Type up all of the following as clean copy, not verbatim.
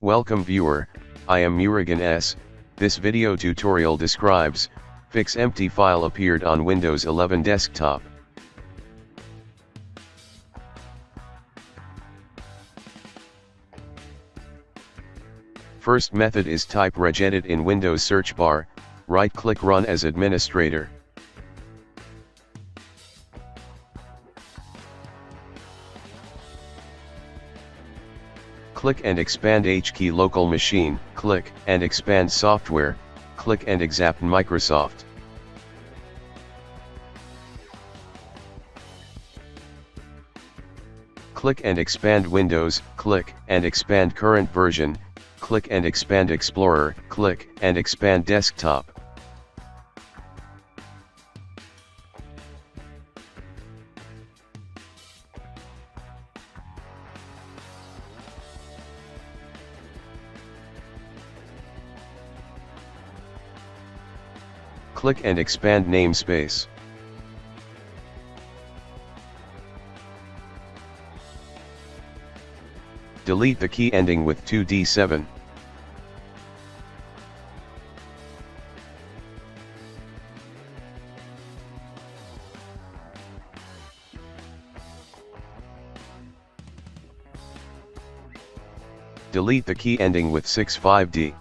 Welcome viewer, I am Murugan S. This video tutorial describes, fix empty file appeared on Windows 11 desktop. First method is type regedit in Windows search bar, right click run as administrator. Click and expand HKey local machine, click and expand software, click and exapt Microsoft. Click and expand Windows, click and expand current version, click and expand Explorer, click and expand desktop. Click and expand namespace. Delete the key ending with 2D7. Delete the key ending with 65D.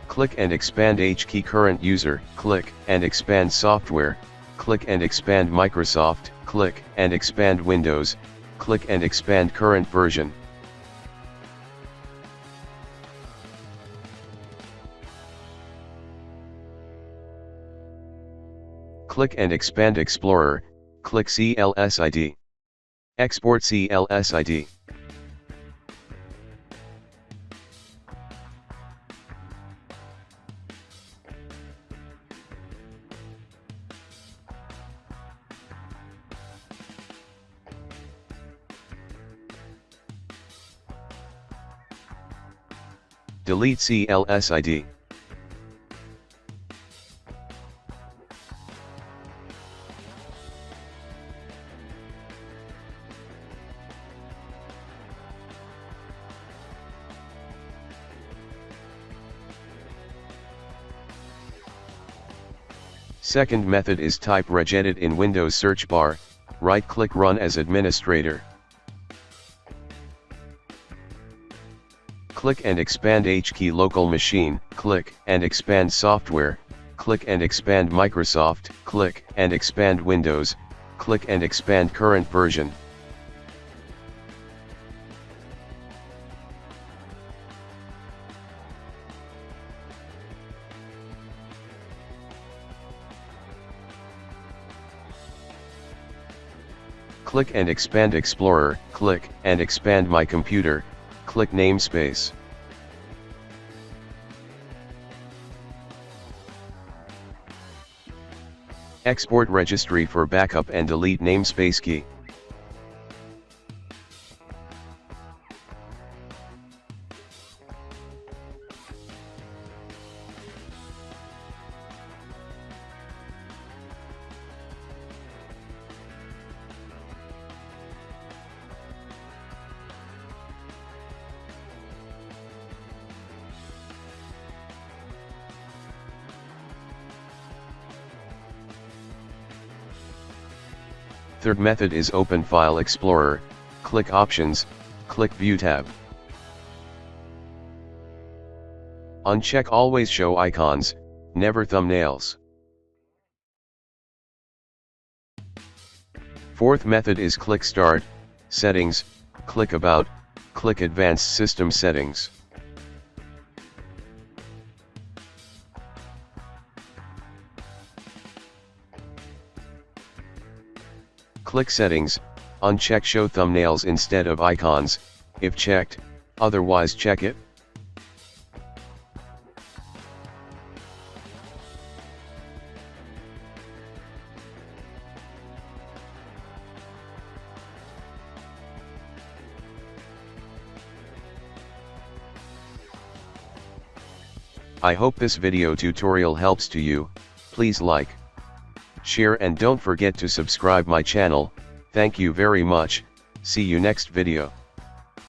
Click and expand HKey current user, click and expand software, click and expand Microsoft, click and expand Windows, click and expand current version. Click and expand Explorer, click CLSID. Export CLSID. Delete CLSID. Second method is type regedit in Windows search bar, right click run as administrator. Click and expand HKey local machine, click and expand software, click and expand Microsoft, click and expand Windows, click and expand current version. Click and expand Explorer, click and expand My Computer, click namespace. Export Registry for backup and delete namespace key. Third method is open File Explorer, click Options, click View tab. Uncheck Always Show Icons, never thumbnails. Fourth method is click Start, Settings, click About, click Advanced System Settings. Click Settings, uncheck Show Thumbnails instead of icons, if checked, otherwise check it. I hope this video tutorial helps to you. Please like, share and don't forget to subscribe my channel. Thank you very much. See you next video.